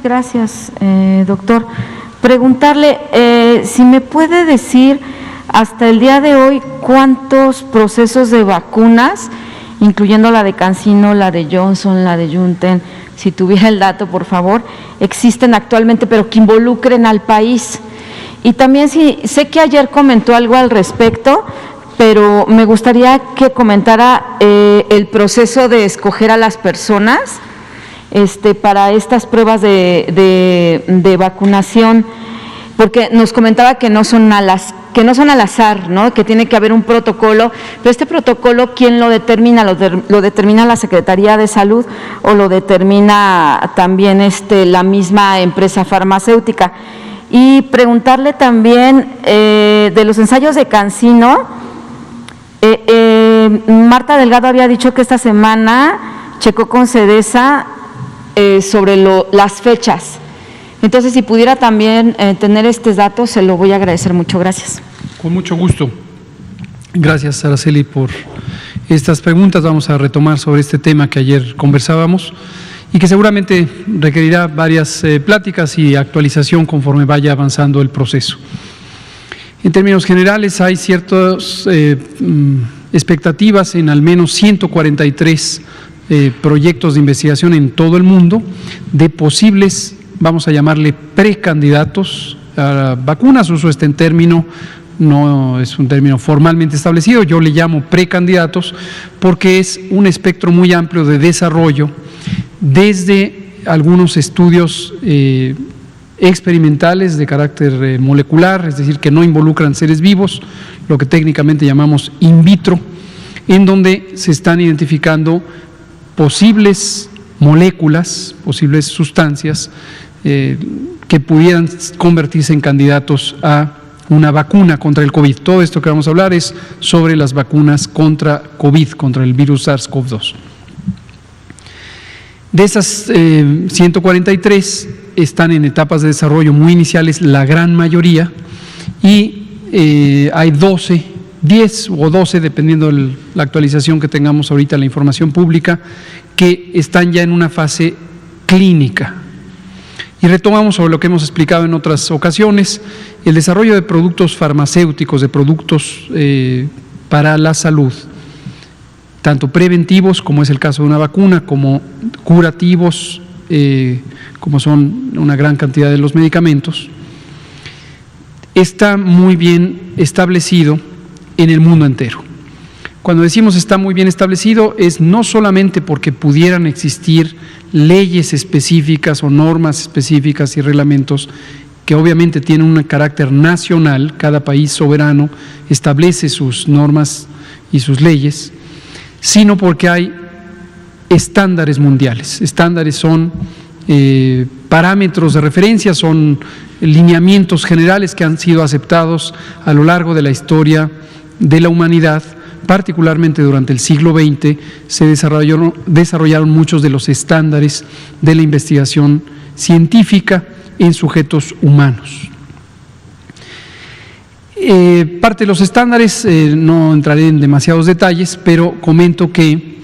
gracias, doctor. Preguntarle si me puede decir hasta el día de hoy cuántos procesos de vacunas, incluyendo la de CanSino, la de Johnson, la de Junten, si tuviera el dato, por favor, existen actualmente, pero que involucren al país. Y también sé que ayer comentó algo al respecto, pero me gustaría que comentara el proceso de escoger a las personas para estas pruebas de vacunación, porque nos comentaba que no son al azar, ¿no? Que tiene que haber un protocolo, pero este protocolo, ¿quién lo determina? ¿Lo determina la Secretaría de Salud o lo determina también la misma empresa farmacéutica? Y preguntarle también de los ensayos de CanSino. Marta Delgado había dicho que esta semana checó con Sedesa sobre las fechas. Entonces, si pudiera también tener estos datos, se lo voy a agradecer mucho. Gracias. Con mucho gusto. Gracias, Araceli, por estas preguntas. Vamos a retomar sobre este tema que ayer conversábamos y que seguramente requerirá varias pláticas y actualización conforme vaya avanzando el proceso. En términos generales, hay ciertas expectativas en al menos 143 proyectos de investigación en todo el mundo de posibles, vamos a llamarle precandidatos a vacunas. Uso este término, no es un término formalmente establecido, yo le llamo precandidatos porque es un espectro muy amplio de desarrollo, desde algunos estudios experimentales de carácter molecular, es decir, que no involucran seres vivos, lo que técnicamente llamamos in vitro, en donde se están identificando posibles moléculas, posibles sustancias que pudieran convertirse en candidatos a una vacuna contra el COVID. Todo esto que vamos a hablar es sobre las vacunas contra COVID, contra el virus SARS-CoV-2. De esas 143 están en etapas de desarrollo muy iniciales, la gran mayoría, y hay 10 o 12, dependiendo de la actualización que tengamos ahorita, la información pública, que están ya en una fase clínica. Y retomamos sobre lo que hemos explicado en otras ocasiones, el desarrollo de productos farmacéuticos, de productos para la salud, tanto preventivos, como es el caso de una vacuna, como curativos, como son una gran cantidad de los medicamentos, está muy bien establecido en el mundo entero. Cuando decimos está muy bien establecido, es no solamente porque pudieran existir leyes específicas o normas específicas y reglamentos que obviamente tienen un carácter nacional, cada país soberano establece sus normas y sus leyes, sino porque hay estándares mundiales. Estándares son parámetros de referencia, son lineamientos generales que han sido aceptados a lo largo de la historia de la humanidad. Particularmente durante el siglo XX se desarrollaron muchos de los estándares de la investigación científica en sujetos humanos. Parte de los estándares, no entraré en demasiados detalles, pero comento que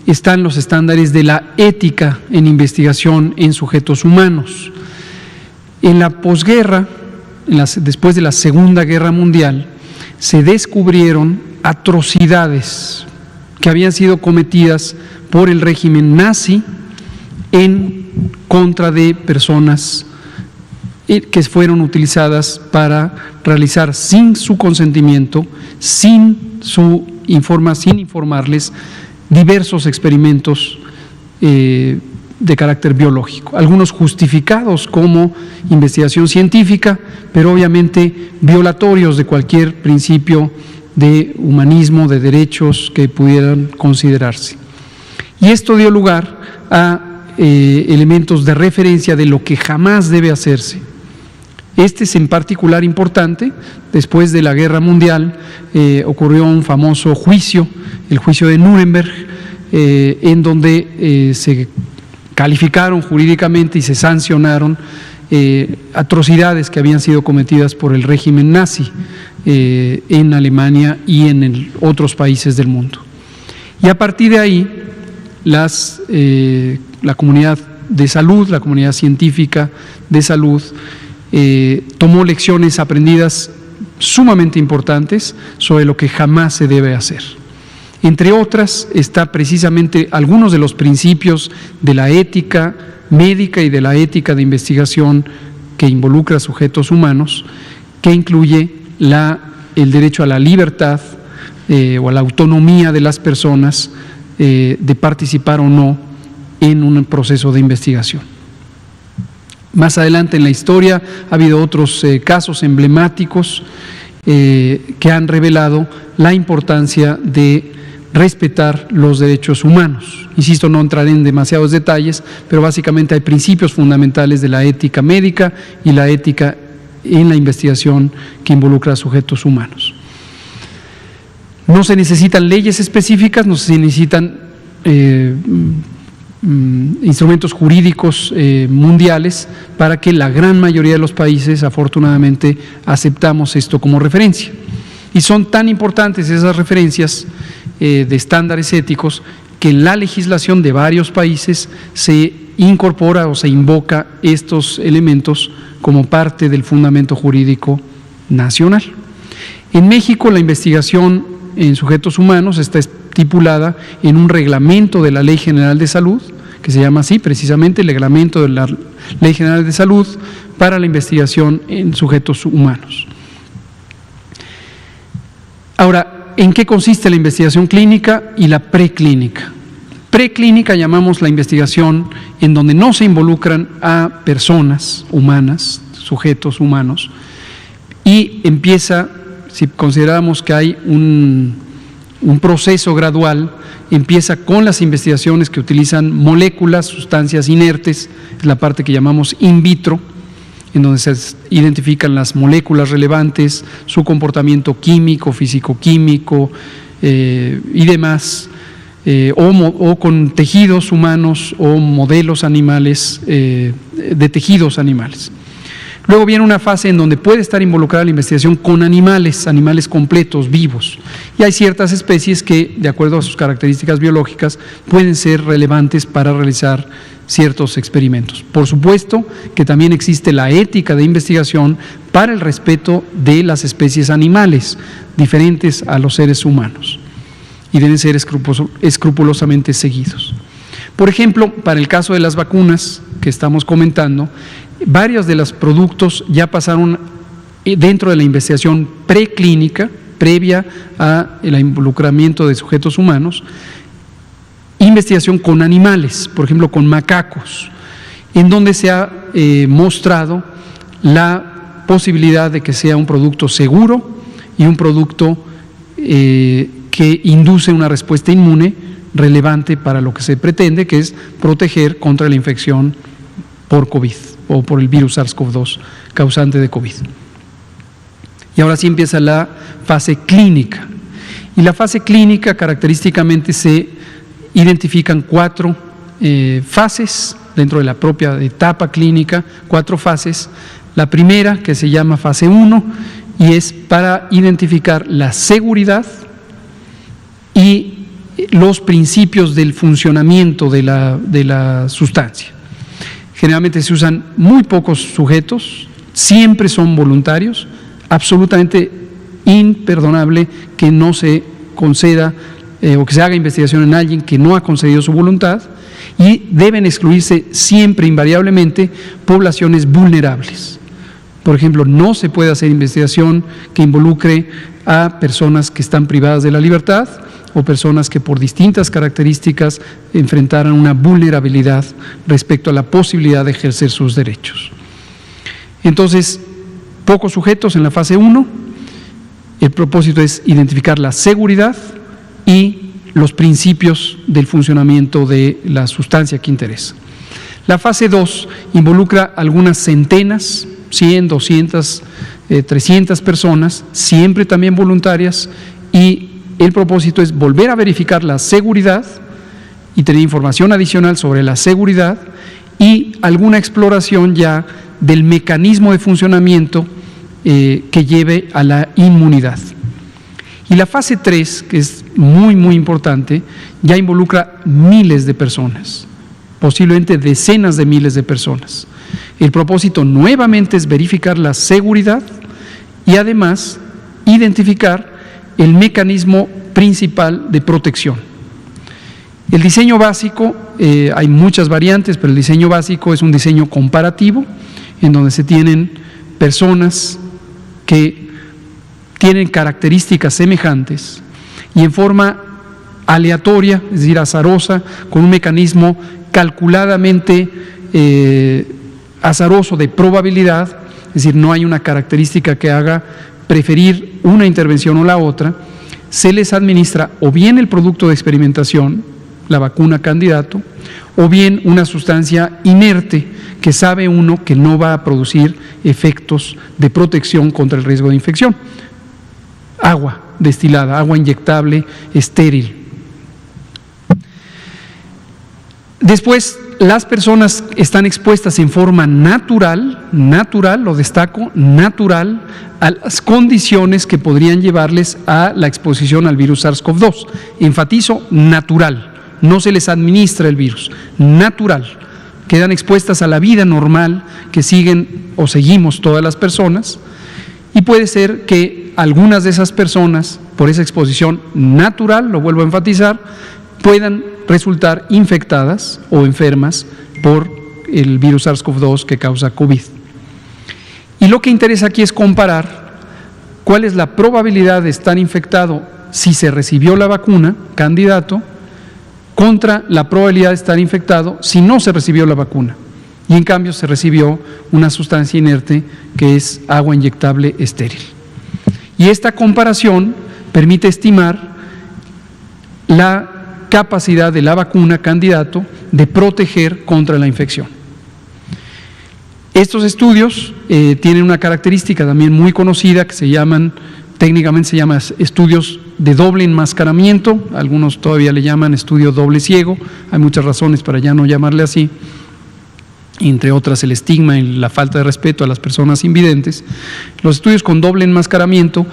están los estándares de la ética en investigación en sujetos humanos. En la posguerra, después de la Segunda Guerra Mundial, se descubrieron atrocidades que habían sido cometidas por el régimen nazi en contra de personas que fueron utilizadas para realizar sin su consentimiento, sin informarles, diversos experimentos de carácter biológico, algunos justificados como investigación científica, pero obviamente violatorios de cualquier principio de humanismo, de derechos que pudieran considerarse. Y esto dio lugar a elementos de referencia de lo que jamás debe hacerse. Este es en particular importante. Después de la Guerra Mundial ocurrió un famoso juicio, el juicio de Nuremberg, en donde se calificaron jurídicamente y se sancionaron atrocidades que habían sido cometidas por el régimen nazi en Alemania y en otros países del mundo. Y a partir de ahí, la comunidad de salud, la comunidad científica de salud, tomó lecciones aprendidas sumamente importantes sobre lo que jamás se debe hacer. Entre otras, está precisamente algunos de los principios de la ética médica y de la ética de investigación que involucra a sujetos humanos, que incluye el derecho a la libertad o a la autonomía de las personas de participar o no en un proceso de investigación. Más adelante en la historia ha habido otros casos emblemáticos que han revelado la importancia de respetar los derechos humanos. Insisto, no entraré en demasiados detalles, pero básicamente hay principios fundamentales de la ética médica y la ética en la investigación que involucra a sujetos humanos. No se necesitan leyes específicas, no se necesitan instrumentos jurídicos mundiales para que la gran mayoría de los países, afortunadamente, aceptamos esto como referencia. Y son tan importantes esas referencias de estándares éticos que en la legislación de varios países se incorpora o se invoca estos elementos como parte del fundamento jurídico nacional. En México, la investigación en sujetos humanos está estipulada en un reglamento de la Ley General de Salud, que se llama así precisamente, el reglamento de la Ley General de Salud para la investigación en sujetos humanos. Ahora, ¿en qué consiste la investigación clínica y la preclínica? Preclínica llamamos la investigación en donde no se involucran a personas humanas, sujetos humanos, y empieza, si consideramos que hay un proceso gradual, empieza con las investigaciones que utilizan moléculas, sustancias inertes, es la parte que llamamos in vitro, en donde se identifican las moléculas relevantes, su comportamiento químico, físico-químico y demás, o con tejidos humanos o modelos animales, de tejidos animales. Luego viene una fase en donde puede estar involucrada la investigación con animales completos, vivos. Y hay ciertas especies que, de acuerdo a sus características biológicas, pueden ser relevantes para realizar ciertos experimentos. Por supuesto que también existe la ética de investigación para el respeto de las especies animales, diferentes a los seres humanos, y deben ser escrupulosamente seguidos. Por ejemplo, para el caso de las vacunas que estamos comentando, varios de los productos ya pasaron dentro de la investigación preclínica, previa al involucramiento de sujetos humanos, investigación con animales, por ejemplo con macacos, en donde se ha mostrado la posibilidad de que sea un producto seguro y un producto que induce una respuesta inmune relevante para lo que se pretende, que es proteger contra la infección por COVID o por el virus SARS-CoV-2 causante de COVID. Y ahora sí empieza la fase clínica. Y la fase clínica característicamente se identifican 4 fases dentro de la propia etapa clínica, 4 fases. La primera, que se llama fase 1, y es para identificar la seguridad y los principios del funcionamiento de la sustancia. Generalmente se usan muy pocos sujetos, siempre son voluntarios, absolutamente imperdonable que no se conceda o que se haga investigación en alguien que no ha concedido su voluntad, y deben excluirse siempre, invariablemente, poblaciones vulnerables. Por ejemplo, no se puede hacer investigación que involucre a personas que están privadas de la libertad o personas que por distintas características enfrentaran una vulnerabilidad respecto a la posibilidad de ejercer sus derechos. Entonces, pocos sujetos en la fase 1, el propósito es identificar la seguridad y los principios del funcionamiento de la sustancia que interesa. La fase 2 involucra algunas centenas, 100, 200, 300 personas, siempre también voluntarias, y el propósito es volver a verificar la seguridad y tener información adicional sobre la seguridad y alguna exploración ya del mecanismo de funcionamiento que lleve a la inmunidad. Y la fase 3, que es muy, muy importante, ya involucra miles de personas, posiblemente decenas de miles de personas. El propósito nuevamente es verificar la seguridad y además identificar el mecanismo principal de protección. El diseño básico, hay muchas variantes, pero el diseño básico es un diseño comparativo en donde se tienen personas que tienen características semejantes y en forma aleatoria, es decir, azarosa, con un mecanismo calculadamente azaroso de probabilidad, es decir, no hay una característica que haga preferir una intervención o la otra, se les administra o bien el producto de experimentación, la vacuna candidato, o bien una sustancia inerte que sabe uno que no va a producir efectos de protección contra el riesgo de infección. Agua destilada, agua inyectable, estéril. Después, las personas están expuestas en forma natural, lo destaco, natural, a las condiciones que podrían llevarles a la exposición al virus SARS-CoV-2. Enfatizo, natural. No se les administra el virus, natural. Quedan expuestas a la vida normal que siguen o seguimos todas las personas y puede ser que algunas de esas personas, por esa exposición natural, lo vuelvo a enfatizar, puedan resultar infectadas o enfermas por el virus SARS-CoV-2 que causa COVID. Y lo que interesa aquí es comparar cuál es la probabilidad de estar infectado si se recibió la vacuna, candidato, contra la probabilidad de estar infectado si no se recibió la vacuna y en cambio se recibió una sustancia inerte que es agua inyectable estéril. Y esta comparación permite estimar la capacidad de la vacuna candidato de proteger contra la infección. Estos estudios tienen una característica también muy conocida que técnicamente se llama estudios de doble enmascaramiento, algunos todavía le llaman estudio doble ciego, hay muchas razones para ya no llamarle así, entre otras el estigma y la falta de respeto a las personas invidentes. Los estudios con doble enmascaramiento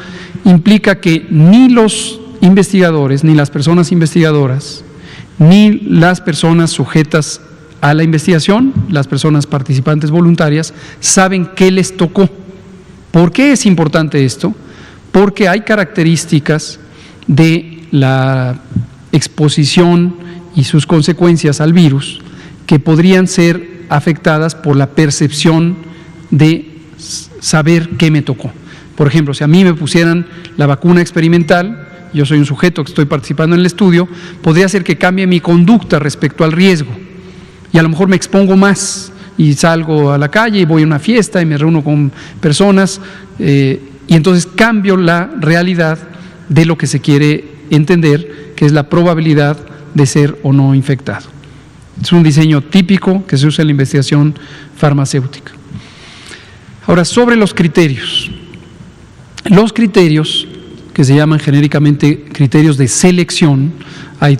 implica que ni los investigadores, ni las personas investigadoras, ni las personas sujetas a la investigación, las personas participantes voluntarias, saben qué les tocó. ¿Por qué es importante esto? Porque hay características de la exposición y sus consecuencias al virus que podrían ser afectadas por la percepción de saber qué me tocó. Por ejemplo, si a mí me pusieran la vacuna experimental, yo soy un sujeto que estoy participando en el estudio, podría ser que cambie mi conducta respecto al riesgo y a lo mejor me expongo más y salgo a la calle y voy a una fiesta y me reúno con personas y entonces cambio la realidad de lo que se quiere entender, que es la probabilidad de ser o no infectado. Es un diseño típico que se usa en la investigación farmacéutica. Ahora, sobre los criterios. Los criterios, que se llaman genéricamente criterios de selección, hay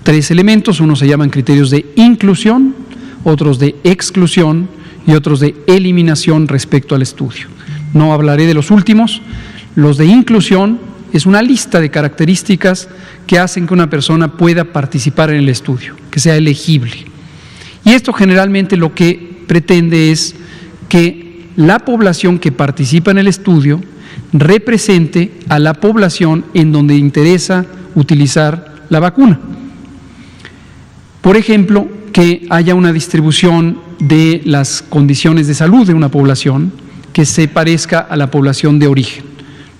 tres elementos, unos se llaman criterios de inclusión, otros de exclusión y otros de eliminación respecto al estudio. No hablaré de los últimos. Los de inclusión es una lista de características que hacen que una persona pueda participar en el estudio, que sea elegible. Y esto generalmente lo que pretende es que la población que participa en el estudio represente a la población en donde interesa utilizar la vacuna. Por ejemplo, que haya una distribución de las condiciones de salud de una población que se parezca a la población de origen.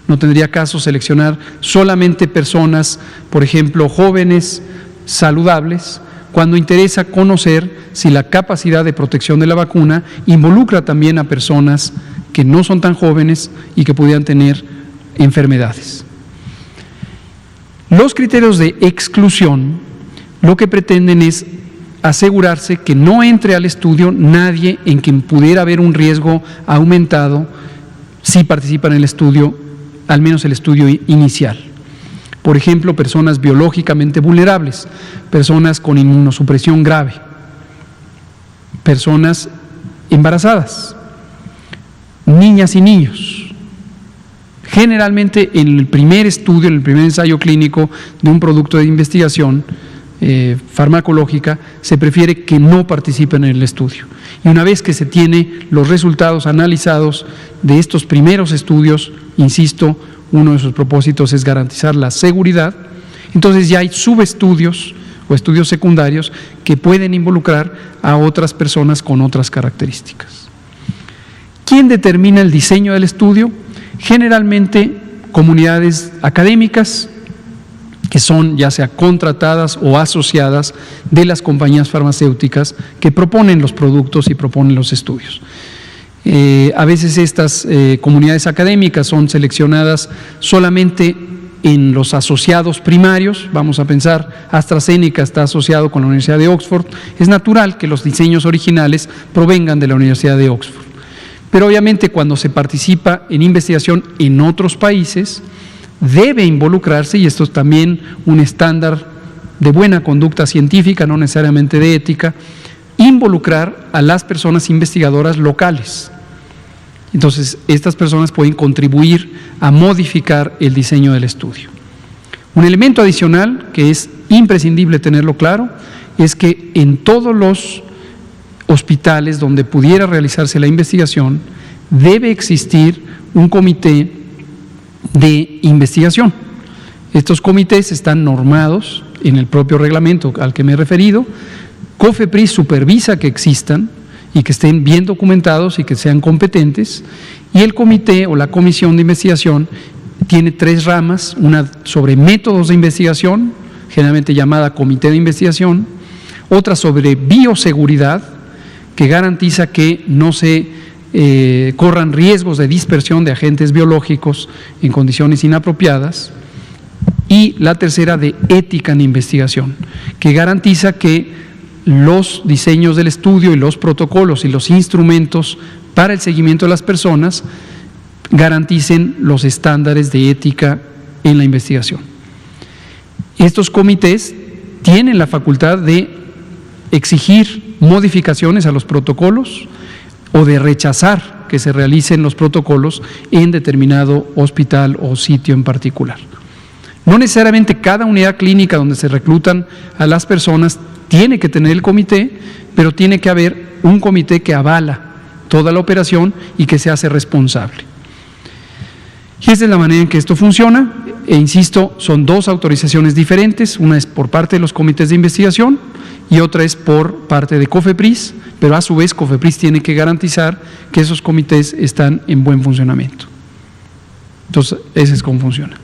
No tendría caso seleccionar solamente personas, por ejemplo, jóvenes, saludables, cuando interesa conocer si la capacidad de protección de la vacuna involucra también a personas que no son tan jóvenes y que pudieran tener enfermedades. Los criterios de exclusión lo que pretenden es asegurarse que no entre al estudio nadie en quien pudiera haber un riesgo aumentado si participa en el estudio, al menos el estudio inicial. Por ejemplo, personas biológicamente vulnerables, personas con inmunosupresión grave, personas embarazadas, niñas y niños. Generalmente en el primer estudio, en el primer ensayo clínico de un producto de investigación, farmacológica, se prefiere que no participen en el estudio. Y una vez que se tiene los resultados analizados de estos primeros estudios, insisto, uno de sus propósitos es garantizar la seguridad, entonces ya hay subestudios o estudios secundarios que pueden involucrar a otras personas con otras características. ¿Quién determina el diseño del estudio? Generalmente comunidades académicas que son ya sea contratadas o asociadas de las compañías farmacéuticas que proponen los productos y proponen los estudios. A veces estas comunidades académicas son seleccionadas solamente en los asociados primarios. Vamos a pensar, AstraZeneca está asociado con la Universidad de Oxford, es natural que los diseños originales provengan de la Universidad de Oxford. Pero obviamente cuando se participa en investigación en otros países, debe involucrarse, y esto es también un estándar de buena conducta científica, no necesariamente de ética, involucrar a las personas investigadoras locales. Entonces, estas personas pueden contribuir a modificar el diseño del estudio. Un elemento adicional que es imprescindible tenerlo claro es que en todos los hospitales donde pudiera realizarse la investigación debe existir un comité de investigación. Estos comités están normados en el propio reglamento al que me he referido. COFEPRIS supervisa que existan y que estén bien documentados y que sean competentes, y el comité o la comisión de investigación tiene 3 ramas: una sobre métodos de investigación, generalmente llamada comité de investigación; otra sobre bioseguridad, que garantiza que no se corran riesgos de dispersión de agentes biológicos en condiciones inapropiadas; y la tercera de ética en investigación, que garantiza que los diseños del estudio y los protocolos y los instrumentos para el seguimiento de las personas garanticen los estándares de ética en la investigación. Estos comités tienen la facultad de exigir modificaciones a los protocolos o de rechazar que se realicen los protocolos en determinado hospital o sitio en particular. No necesariamente cada unidad clínica donde se reclutan a las personas tiene que tener el comité, pero tiene que haber un comité que avala toda la operación y que se hace responsable. Y esa es la manera en que esto funciona, e insisto, son 2 autorizaciones diferentes: una es por parte de los comités de investigación y otra es por parte de COFEPRIS, pero a su vez COFEPRIS tiene que garantizar que esos comités están en buen funcionamiento. Entonces, ese es cómo funciona.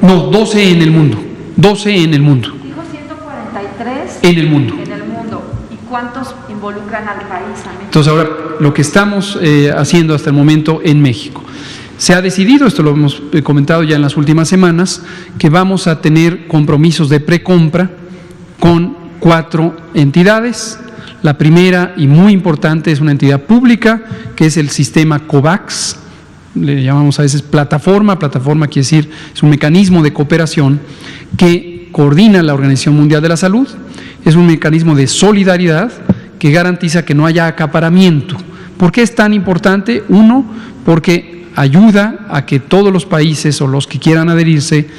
No, 12 en el mundo. 12 en el mundo. Dijo 143 en el mundo. En el mundo. ¿Y cuántos involucran al país? Entonces, ahora lo que estamos haciendo hasta el momento en México. Se ha decidido, esto lo hemos comentado ya en las últimas semanas, que vamos a tener compromisos de precompra con 4 entidades. La primera y muy importante es una entidad pública, que es el sistema COVAX. Le llamamos a veces plataforma quiere decir, es un mecanismo de cooperación que coordina la Organización Mundial de la Salud, es un mecanismo de solidaridad que garantiza que no haya acaparamiento. ¿Por qué es tan importante? Uno, porque ayuda a que todos los países o los que quieran adherirse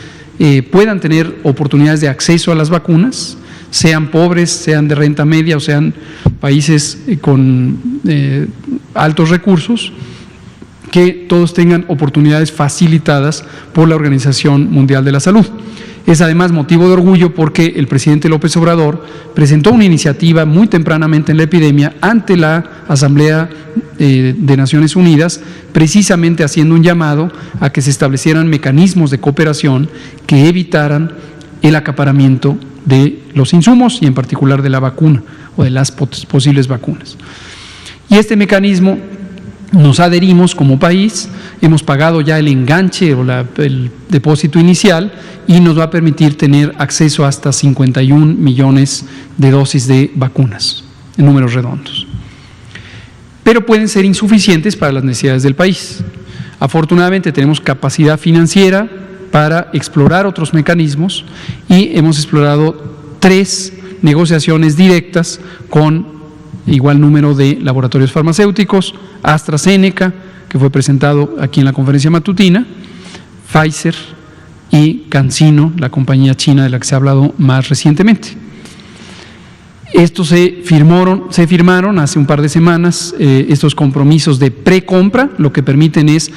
puedan tener oportunidades de acceso a las vacunas, sean pobres, sean de renta media o sean países con altos recursos, que todos tengan oportunidades facilitadas por la Organización Mundial de la Salud. Es además motivo de orgullo porque el presidente López Obrador presentó una iniciativa muy tempranamente en la epidemia ante la Asamblea de Naciones Unidas, precisamente haciendo un llamado a que se establecieran mecanismos de cooperación que evitaran el acaparamiento de los insumos y en particular de la vacuna o de las posibles vacunas. Y este mecanismo nos adherimos como país, hemos pagado ya el enganche o el depósito inicial y nos va a permitir tener acceso a hasta 51 millones de dosis de vacunas, en números redondos. Pero pueden ser insuficientes para las necesidades del país. Afortunadamente tenemos capacidad financiera para explorar otros mecanismos y hemos explorado 3 negociaciones directas con igual número de laboratorios farmacéuticos, AstraZeneca, que fue presentado aquí en la conferencia matutina, Pfizer y CanSino, la compañía china de la que se ha hablado más recientemente. Estos se firmaron hace un par de semanas estos compromisos de precompra, lo que permiten es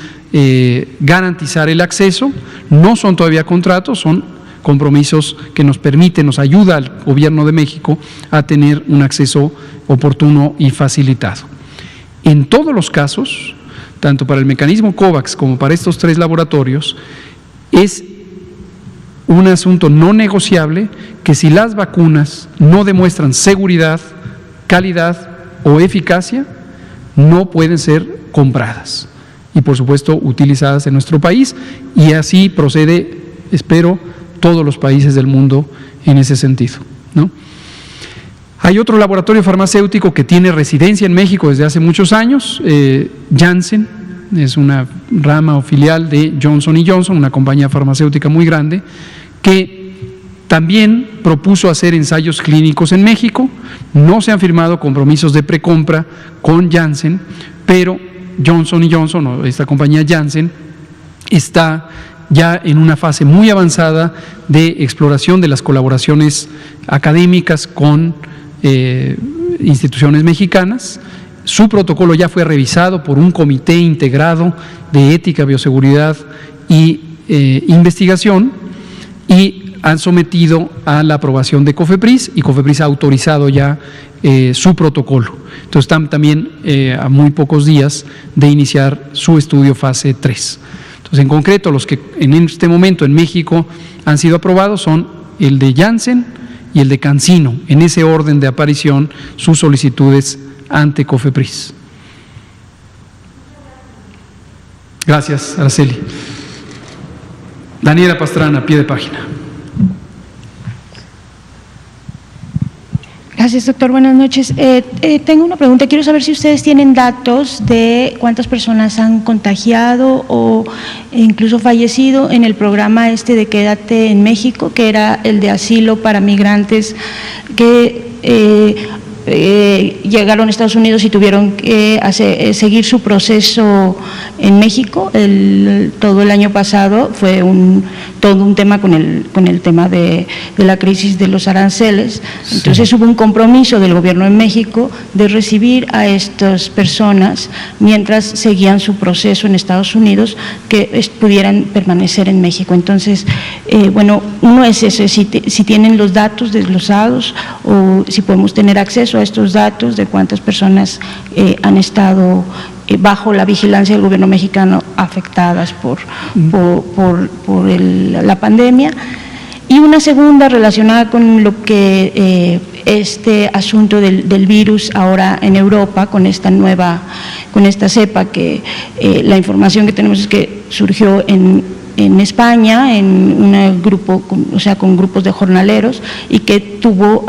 garantizar el acceso. No son todavía contratos, son compromisos que nos permiten, nos ayuda al Gobierno de México a tener un acceso oportuno y facilitado. En todos los casos, tanto para el mecanismo COVAX como para estos 3 laboratorios, es un asunto no negociable que si las vacunas no demuestran seguridad, calidad o eficacia, no pueden ser compradas y, por supuesto, utilizadas en nuestro país, y así procede, espero, todos los países del mundo en ese sentido, ¿no? Hay otro laboratorio farmacéutico que tiene residencia en México desde hace muchos años, Janssen, es una rama o filial de Johnson & Johnson, una compañía farmacéutica muy grande, que también propuso hacer ensayos clínicos en México. No se han firmado compromisos de precompra con Janssen, pero Johnson & Johnson, o esta compañía Janssen, está ya en una fase muy avanzada de exploración de las colaboraciones académicas con instituciones mexicanas. Su protocolo ya fue revisado por un comité integrado de ética, bioseguridad y investigación, y han sometido a la aprobación de COFEPRIS, y COFEPRIS ha autorizado ya su protocolo. Entonces están también a muy pocos días de iniciar su estudio fase 3. Entonces, en concreto, los que en este momento en México han sido aprobados son el de Janssen y el de CanSino, en ese orden de aparición sus solicitudes ante COFEPRIS. Gracias, Araceli. Daniela Pastrana, pie de página. Gracias, doctor. Buenas noches. Tengo una pregunta. Quiero saber si ustedes tienen datos de cuántas personas han contagiado o incluso fallecido en el programa de Quédate en México, que era el de asilo para migrantes que llegaron a Estados Unidos y tuvieron que seguir su proceso en México. Todo el año pasado fue todo un tema con el tema de la crisis de los aranceles. Entonces hubo un compromiso del gobierno de México de recibir a estas personas mientras seguían su proceso en Estados Unidos, que pudieran permanecer en México. Entonces, bueno, uno es ese, si tienen los datos desglosados o si podemos tener acceso a estos datos de cuántas personas han estado bajo la vigilancia del gobierno mexicano afectadas por la pandemia. Y una segunda relacionada con lo que este asunto del virus ahora en Europa, con esta cepa, que la información que tenemos es que surgió en España, en un grupo, o sea, con grupos de jornaleros, y que tuvo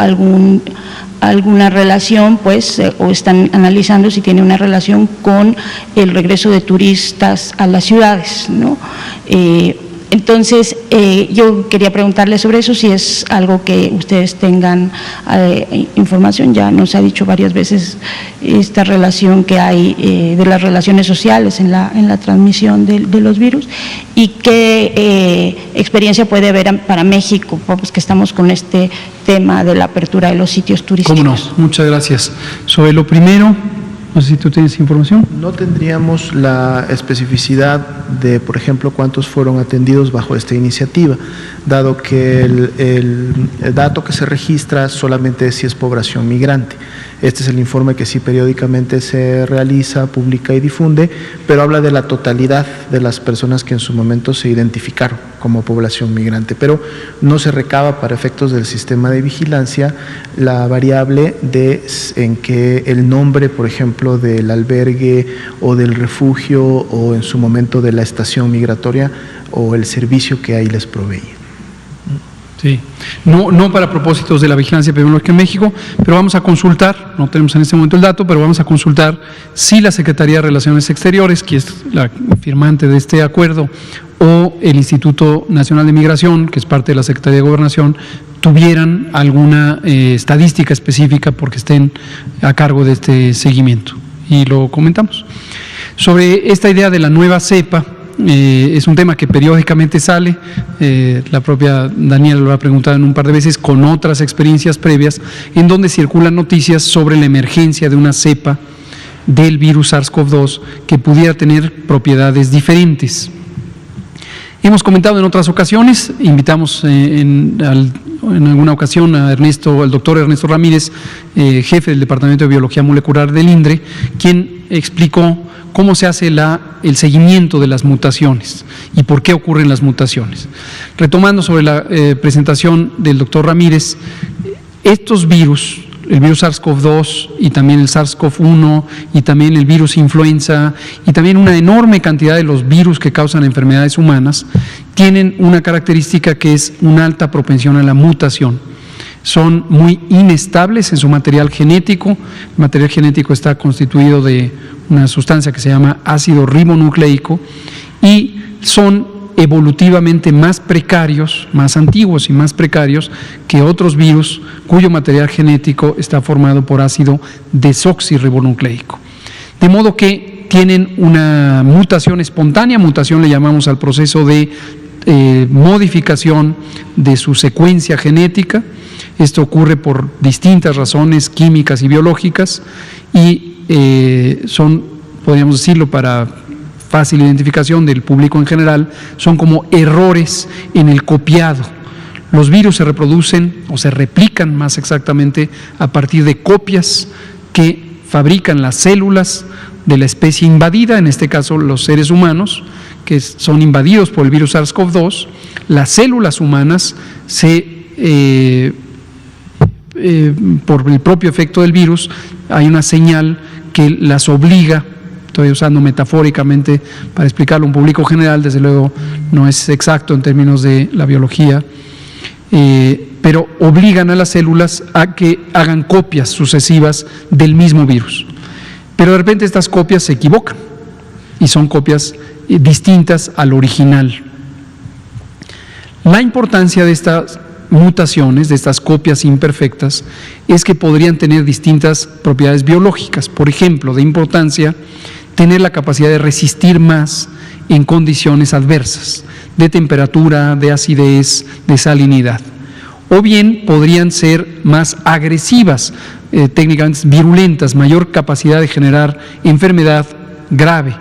alguna relación, pues, o están analizando si tiene una relación con el regreso de turistas a las ciudades, ¿no? Entonces, yo quería preguntarle sobre eso, si es algo que ustedes tengan información. Ya nos ha dicho varias veces esta relación que hay de las relaciones sociales en la transmisión de los virus, y qué experiencia puede haber para México, pues que estamos con este tema de la apertura de los sitios turísticos. ¿Cómo no? Muchas gracias. Sobre lo primero, no sé si tú tienes información. No tendríamos la especificidad de, por ejemplo, cuántos fueron atendidos bajo esta iniciativa, dado que el dato que se registra solamente es si es población migrante. Este es el informe que sí periódicamente se realiza, publica y difunde, pero habla de la totalidad de las personas que en su momento se identificaron como población migrante, pero no se recaba para efectos del sistema de vigilancia la variable en que el nombre, por ejemplo, del albergue o del refugio o en su momento de la estación migratoria o el servicio que ahí les proveía. Sí, no para propósitos de la vigilancia epidemiológica en México, pero vamos a consultar, no tenemos en este momento el dato, pero vamos a consultar si la Secretaría de Relaciones Exteriores, que es la firmante de este acuerdo, o el Instituto Nacional de Migración, que es parte de la Secretaría de Gobernación, tuvieran alguna estadística específica porque estén a cargo de este seguimiento. Y lo comentamos. Sobre esta idea de la nueva cepa, es un tema que periódicamente sale, la propia Daniela lo ha preguntado en un par de veces, con otras experiencias previas, en donde circulan noticias sobre la emergencia de una cepa del virus SARS-CoV-2 que pudiera tener propiedades diferentes. Hemos comentado en otras ocasiones, invitamos en alguna ocasión al doctor Ernesto Ramírez, jefe del Departamento de Biología Molecular del INDRE, quien explicó cómo se hace el seguimiento de las mutaciones y por qué ocurren las mutaciones. Retomando sobre la presentación del doctor Ramírez, estos virus, el virus SARS-CoV-2 y también el SARS-CoV-1 y también el virus influenza y también una enorme cantidad de los virus que causan enfermedades humanas, tienen una característica que es una alta propensión a la mutación. Son muy inestables en su material genético. El material genético está constituido de una sustancia que se llama ácido ribonucleico y son evolutivamente más precarios, más antiguos y más precarios que otros virus cuyo material genético está formado por ácido desoxirribonucleico. De modo que tienen una mutación espontánea, mutación le llamamos al proceso de modificación de su secuencia genética. Esto ocurre por distintas razones químicas y biológicas y son, podríamos decirlo para fácil identificación del público en general, son como errores en el copiado. Los virus se reproducen o se replican más exactamente a partir de copias que fabrican las células de la especie invadida, en este caso los seres humanos, que son invadidos por el virus SARS-CoV-2. Las células humanas por el propio efecto del virus, hay una señal que las obliga, estoy usando metafóricamente para explicarlo a un público general, desde luego no es exacto en términos de la biología, pero obligan a las células a que hagan copias sucesivas del mismo virus. Pero de repente estas copias se equivocan y son copias distintas al original. La importancia de estas mutaciones, de estas copias imperfectas, es que podrían tener distintas propiedades biológicas. Por ejemplo, de importancia, tener la capacidad de resistir más en condiciones adversas, de temperatura, de acidez, de salinidad. O bien podrían ser más agresivas, técnicamente virulentas, mayor capacidad de generar enfermedad grave.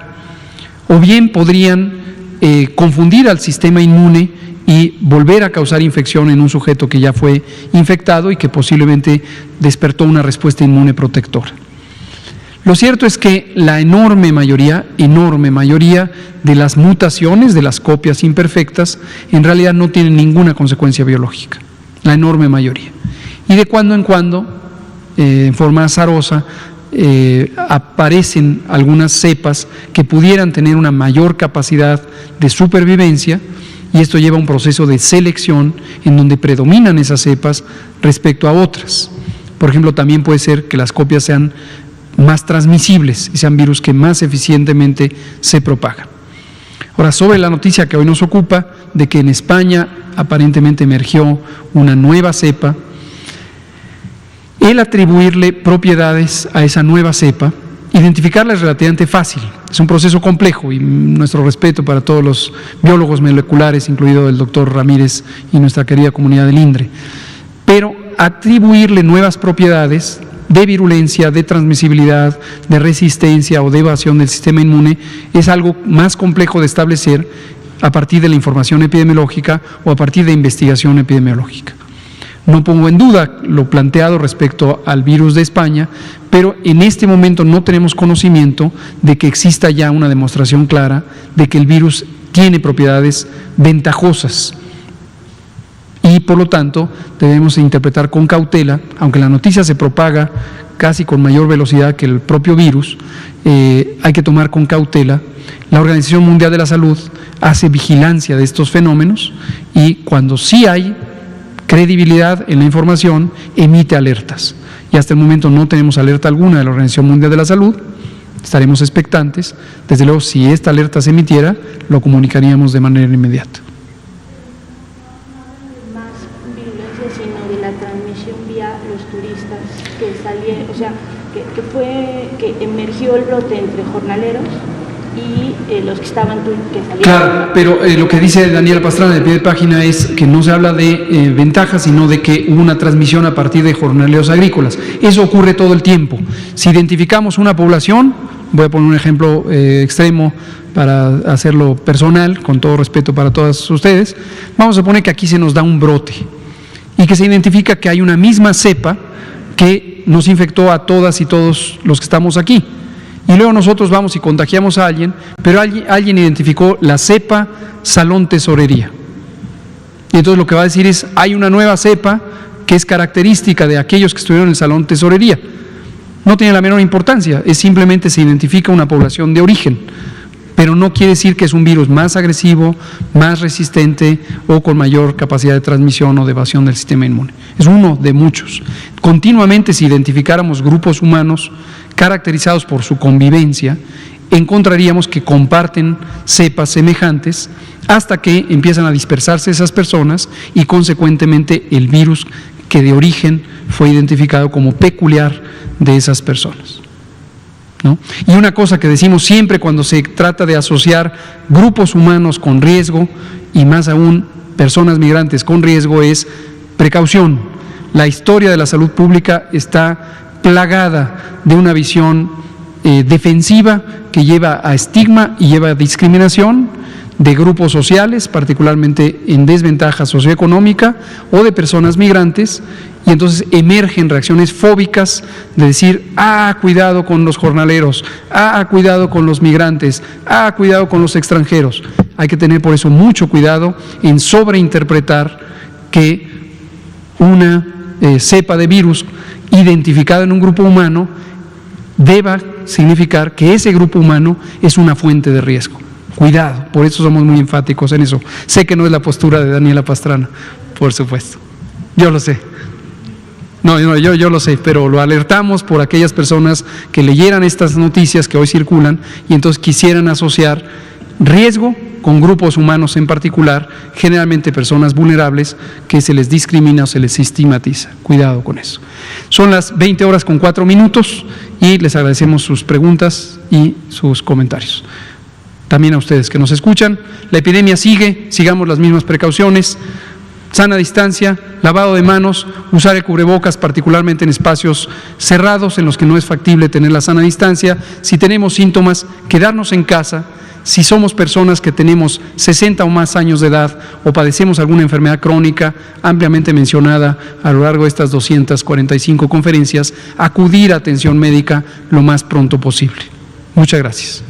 O bien podrían confundir al sistema inmune y volver a causar infección en un sujeto que ya fue infectado y que posiblemente despertó una respuesta inmune protectora. Lo cierto es que la enorme mayoría de las mutaciones, de las copias imperfectas, en realidad no tienen ninguna consecuencia biológica, la enorme mayoría. Y de cuando en cuando, en forma azarosa, aparecen algunas cepas que pudieran tener una mayor capacidad de supervivencia, y esto lleva a un proceso de selección en donde predominan esas cepas respecto a otras. Por ejemplo, también puede ser que las copias sean más transmisibles y sean virus que más eficientemente se propagan. Ahora, sobre la noticia que hoy nos ocupa, de que en España aparentemente emergió una nueva cepa, el atribuirle propiedades a esa nueva cepa, identificarla es relativamente fácil. Es un proceso complejo y nuestro respeto para todos los biólogos moleculares, incluido el doctor Ramírez y nuestra querida comunidad del INDRE. Pero atribuirle nuevas propiedades de virulencia, de transmisibilidad, de resistencia o de evasión del sistema inmune es algo más complejo de establecer a partir de la información epidemiológica o a partir de investigación epidemiológica. No pongo en duda lo planteado respecto al virus de España, pero en este momento no tenemos conocimiento de que exista ya una demostración clara de que el virus tiene propiedades ventajosas. Y por lo tanto debemos interpretar con cautela, aunque la noticia se propaga casi con mayor velocidad que el propio virus, hay que tomar con cautela. La Organización Mundial de la Salud hace vigilancia de estos fenómenos y cuando sí hay credibilidad en la información, emite alertas. Y hasta el momento no tenemos alerta alguna de la Organización Mundial de la Salud. Estaremos expectantes. Desde luego, si esta alerta se emitiera, lo comunicaríamos de manera inmediata. Más virulencia, sino de la transmisión vía los turistas que salieron, o sea, que emergió el brote entre jornaleros y los que estaban, que salieron. Claro, pero lo que dice Daniela Pastrana de pie de página es que no se habla de ventajas, sino de que hubo una transmisión a partir de jornaleros agrícolas. Eso ocurre todo el tiempo. Si identificamos una población, voy a poner un ejemplo extremo para hacerlo personal, con todo respeto para todas ustedes, vamos a suponer que aquí se nos da un brote y que se identifica que hay una misma cepa que nos infectó a todas y todos los que estamos aquí. Y luego nosotros vamos y contagiamos a alguien, pero alguien identificó la cepa Salón Tesorería. Y entonces lo que va a decir es, hay una nueva cepa que es característica de aquellos que estuvieron en el Salón Tesorería. No tiene la menor importancia, es simplemente se identifica una población de origen, pero no quiere decir que es un virus más agresivo, más resistente o con mayor capacidad de transmisión o de evasión del sistema inmune. Es uno de muchos. Continuamente, si identificáramos grupos humanos caracterizados por su convivencia, encontraríamos que comparten cepas semejantes hasta que empiezan a dispersarse esas personas y consecuentemente el virus que de origen fue identificado como peculiar de esas personas, ¿no? Y una cosa que decimos siempre cuando se trata de asociar grupos humanos con riesgo y más aún personas migrantes con riesgo es precaución. La historia de la salud pública está plagada de una visión defensiva que lleva a estigma y lleva a discriminación de grupos sociales, particularmente en desventaja socioeconómica, o de personas migrantes, y entonces emergen reacciones fóbicas de decir, cuidado con los jornaleros, cuidado con los migrantes, cuidado con los extranjeros. Hay que tener por eso mucho cuidado en sobreinterpretar que una cepa de virus identificada en un grupo humano deba significar que ese grupo humano es una fuente de riesgo. Cuidado, por eso somos muy enfáticos en eso. Sé que no es la postura de Daniela Pastrana, por supuesto. Yo lo sé. Yo lo sé, pero lo alertamos por aquellas personas que leyeran estas noticias que hoy circulan y entonces quisieran asociar riesgo con grupos humanos en particular, generalmente personas vulnerables que se les discrimina o se les estigmatiza. Cuidado con eso. Son las 20:04 y les agradecemos sus preguntas y sus comentarios. También a ustedes que nos escuchan. La epidemia sigue, sigamos las mismas precauciones, sana distancia, lavado de manos, usar el cubrebocas particularmente en espacios cerrados en los que no es factible tener la sana distancia. Si tenemos síntomas, quedarnos en casa. Si somos personas que tenemos 60 o más años de edad o padecemos alguna enfermedad crónica ampliamente mencionada a lo largo de estas 245 conferencias, acudir a atención médica lo más pronto posible. Muchas gracias.